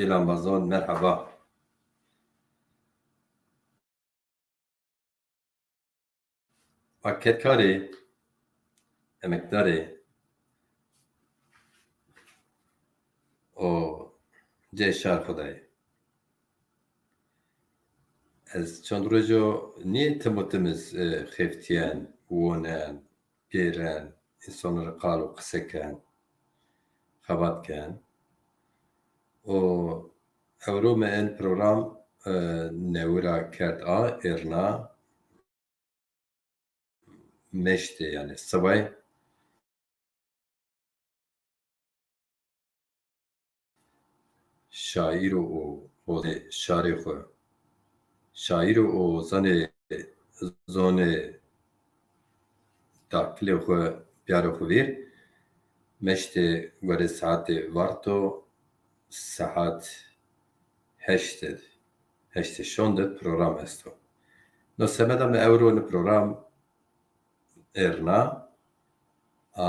Amazon merhaba. Paketkarê, emekdarê û cê şer xwedayê. Ez çend rojo nî tim û timiz xêftiyen, wonen, pêren, însanê qal û qise kirin, xebat kirin û ewro me yên program newira kert a êrina meştê yani sibay şaîr û hozê şarê xwe şaîr û zanê zonê takilê xwe biyarê xwe vêr meştê werê saetê varto saet heştê şonde program est o. No semeda me ewro ni program êrina a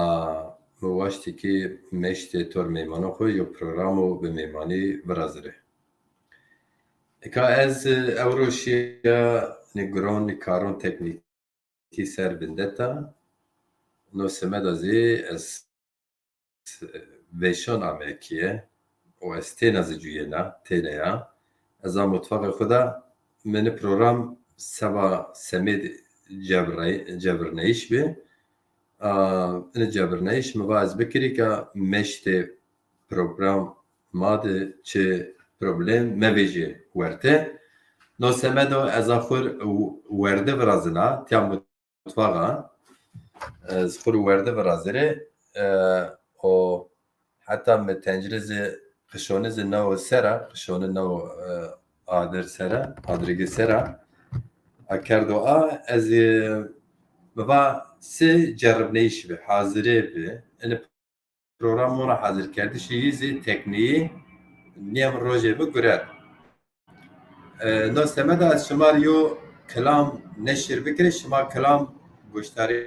mi waştekî meştê tor mêmana xwe yo program û bi mêmanî birazire. Eka ez ewro şiya nîgiron nîkaron teknîkî ser bindeta no semeda zê ez vêşon amekîye û ez têne zicûyêna têne ya ez a mutfaqê xwe de min program seba semê cebirneyîş bê in cebirneyîş miva ez bikirî ka meştê programa de çi problem mevêjî werte no semeda ez a xwir werde virazina tiya mutfaqa ez xwir werde virazire û heta me tencere zê qişonê zê nao sera qişonê nao adir sera adirgî sera a kerdo a ez ê miva sê ceribneyîş bê hazirê bê in program wana hazirkerdî şîyî zê teknîyê niya min rojê bi gurer no semeda ez şima yo kilam neşir bikirê şima kilam goşdarî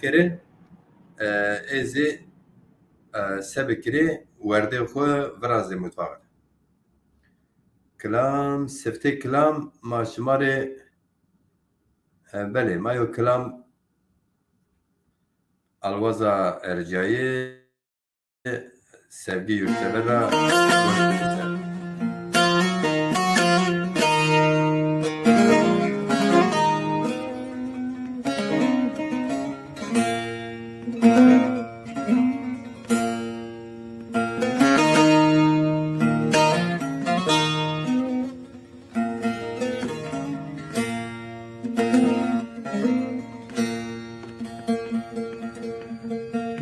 kirin êzê se bikirê werdê xwe virazê mutfaqê de kilam siftê kilam ma şimarê belê ma yo kilam alwaza ercayî sevgî yurtsever ra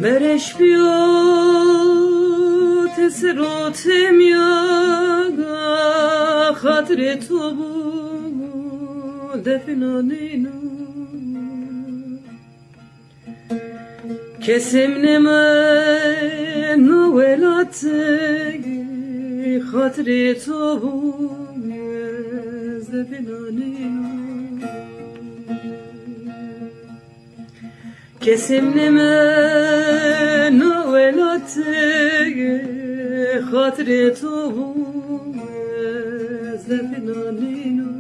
Mereş biyot esrotem yaga khatre tu defnaninu kesim neme nuvelat khatre tu defnaninu kesim neme nuvelat khatre tu defnaninu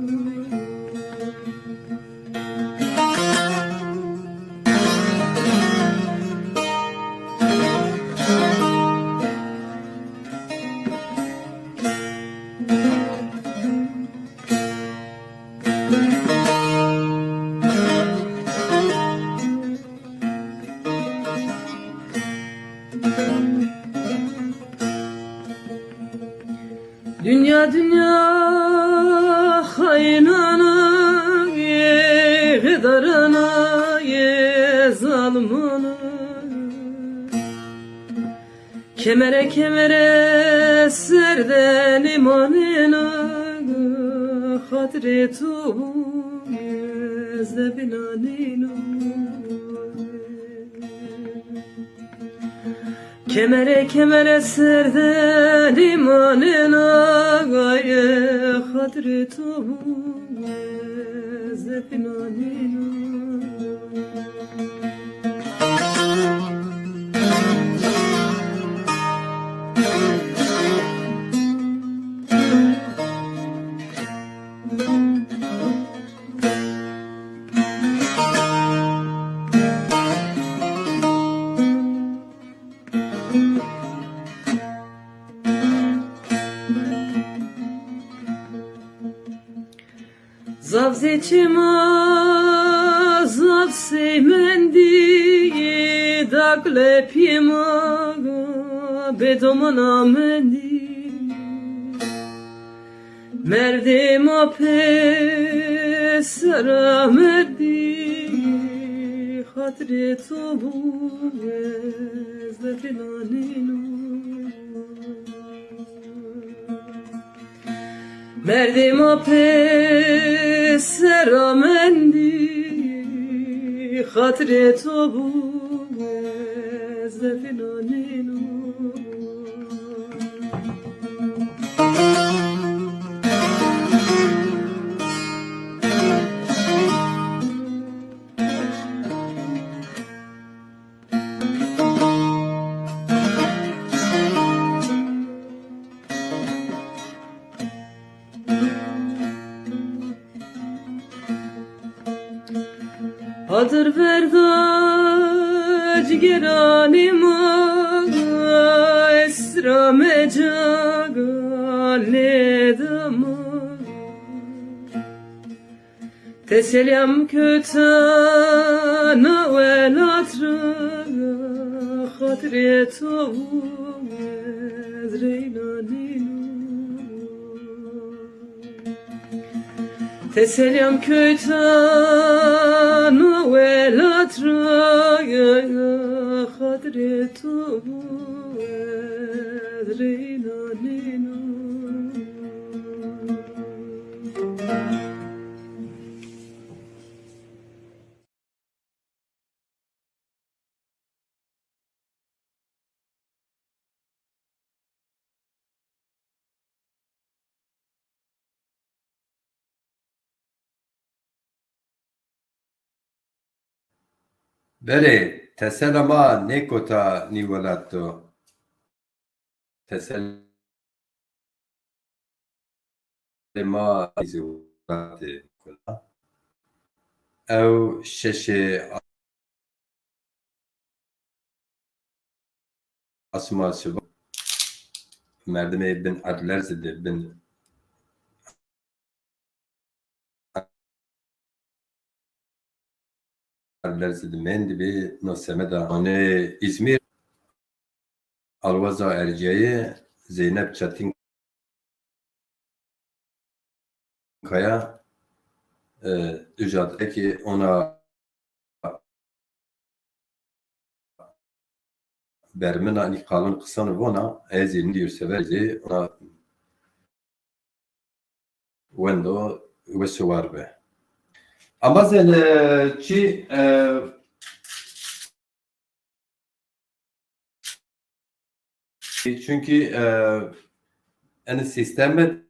Dünya dünya haynana ye gıdarana ye zalmana kemere kemere serden imanına hatre tu ye zebinanina kemere kemere serden imanına gaye hadri tu zepinanina içime zaf seymendi dakle pima bedomana mendi merdim ape sara merdi hatri to bu ezdefinaninu merdim ape sara mendi hatri to bu ezdefinaninu Adır verda cigeranima esra mecaga nedama teselim kötana velatra hatri tovu ezreynaninu teselim kötana velatra hatri tovu ezreynaninu Bere, teselama nekota nivolato. Teselama nivolato. Ew şeşe asma şiba. Merdime bin adler zede bin adler zede mendi bi nosemeda. Ane İzmir Alvaza Erciye'ye Zeynep Çetin Kaya ücretteki ona bermena ni kalın kısanı vona ezin diyor severci ona wendo wesu var be. Ama sen çi çünkü en sistemi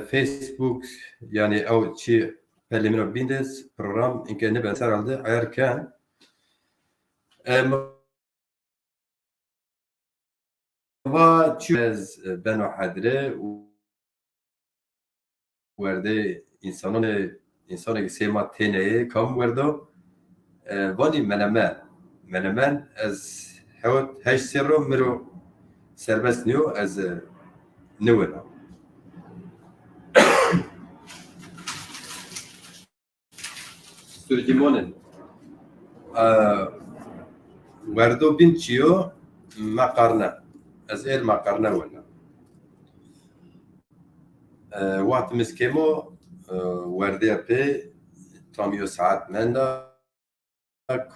Facebook yani o çi pelimino bindes program inke ne benzer aldı ayarken va çüz ben o hadre verde insanı sema teneye kam verdo vani menemen az hawt haş sirro miro serbest niyo az newena Sürcimonen verdo binçiyo makarna az el makarna wena وقت مسكيمو وردي بي تاميو ساعات مندا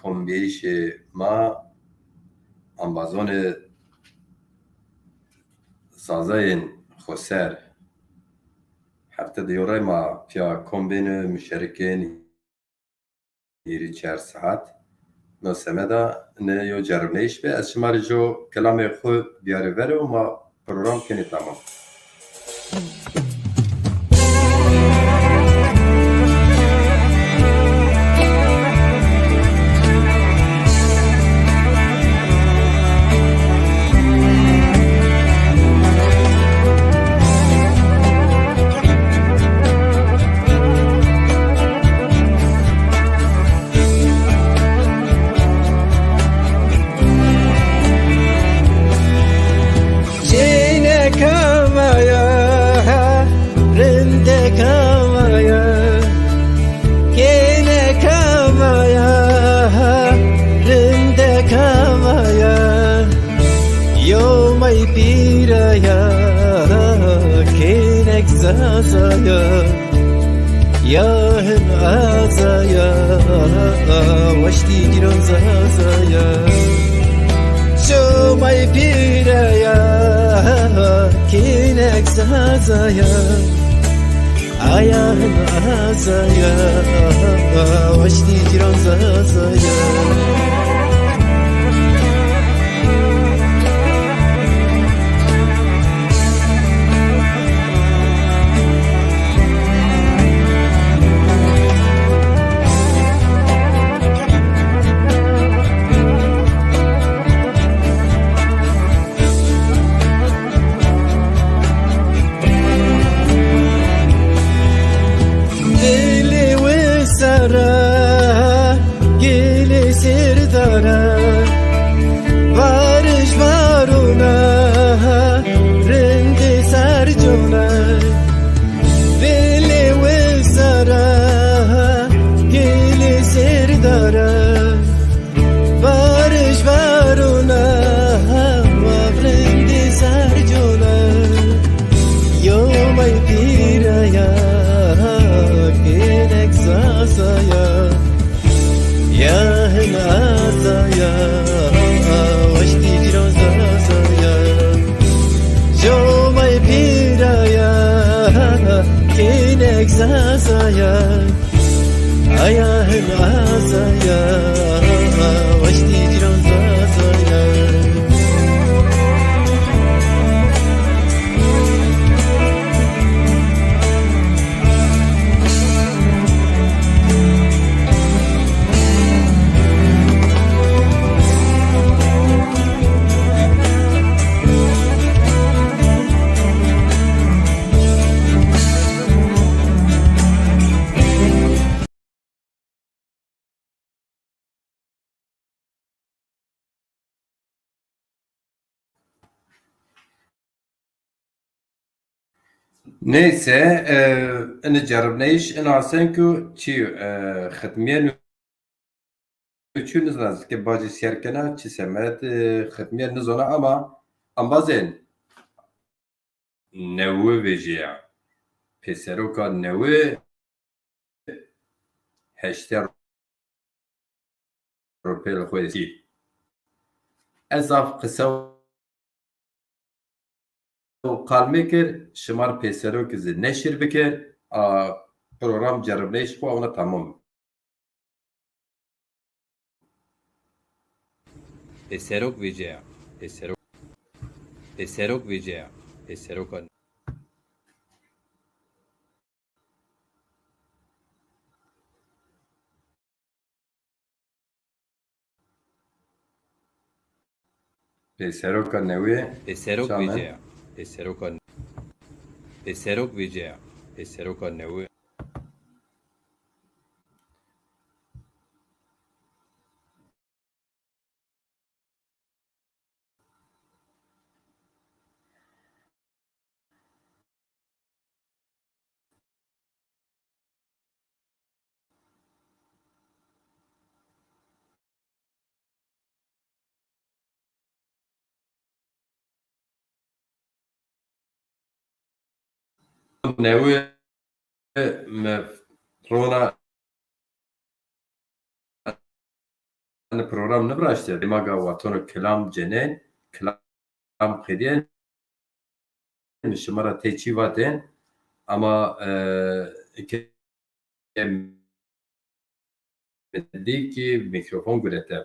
كم بيش ما امازون سازين خسر حتى ديوري ما فيها كومبين مشاركين يري 4 ساعات نو سمدا نيو جربنيش بي اسمار جو كلامي خو بياري ورو ما برنامج كني تمام پیریا کینک زازایا یا هم آزایا وشتی گیرون زازایا شو مای پیریا کینک زازایا آیا هم آزایا وشتی گیرون زازایا Varış varuna rendi sarjuna Veli ve sara geli sirdara Varış varuna rendi sarjuna Yomay piraya gerek sasaya Ya nazaya وشتی جیران زازایا جو مای پیرایا کینک زازایا آیا هم آزایا وشتی جیران زازایا Neyse, نجرب نيش أنا سنكو تشي ختمية نوچو نزناز که باجی سیرکنا چی سمت ختمية نزونا أما بازين نوه بجيا پسروکا نوه هشتر روپیل خویسی ازاف قصه قالمه کر شمار پسروک زد نشر بکر پروگرام جرب نیش خو اونا تمام پسروک ویجیا پسروک ویجیا پسروکا پسروکا نوی پسروک ویجیا پسروک ویجیا پسروکا نوی نوی رونا program نبراشته دماغا واتونو کلام جنين کلام خدين شمارا تيچي واتين اما مديكي ميكروفون قلتا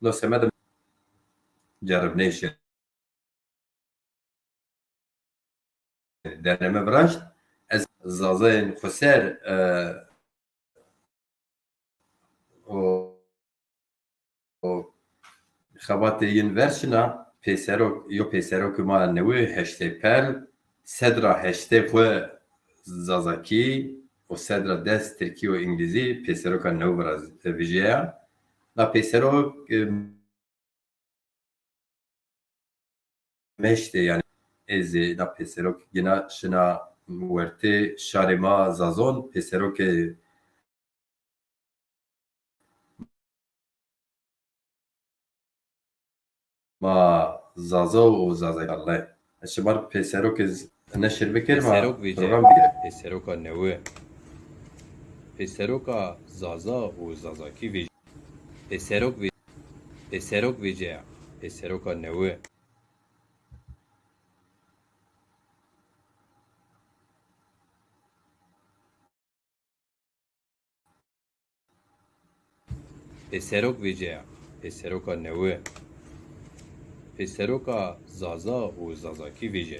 نو سمد جرب نيش دانما براشت از زازين خسر خبات ين پسرو که ما نوی هشته پر صدرا هشته خو زازاکی و صدرا دست ترکی و انگلیزی پسرو که نو براز ویژه نا پسرو مشته یعنی از نا پسرو که گنا شنا ورته شارما زازون پسرو که ما زازا و زازا الله الشمال بيسروك نشر بكر ما پسرک ویژه برنامج بگیره پسرکا نوه پسرکا زازا و زازاکی ویژه پسرک ویژه پسرکا نوه پسرک ویژه پسرکا نوه پسرکا زازا و زازاکی ویژه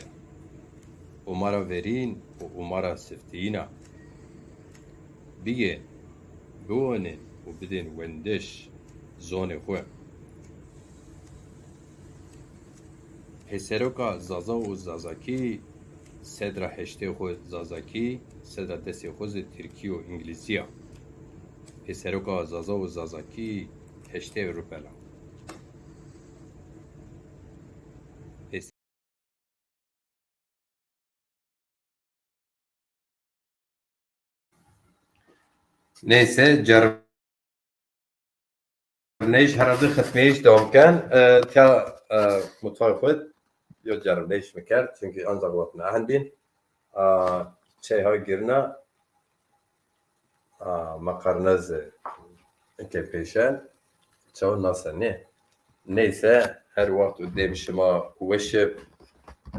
اومارا ورین و اومارا سفتینا بیگه بوانین و بدین وندش زون خوه پسرکا زازا و زازاکی صدر هشته خود زازاکی صدر دستی خود ترکی و انگلیسیا پسرکا زازا و زازاکی هشته روپلا neyse جربنيش هرده ختمیش دوام کن تا مطفای خود یا جربنيش میکرد چونکه آن زغلات نه بین چای های گرنا مقرنز که پیشن چون ناسنه neyse her وقت قدام شما وش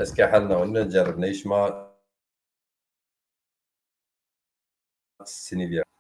اسكي حالنا قلنا جربنيش ما سنيفيا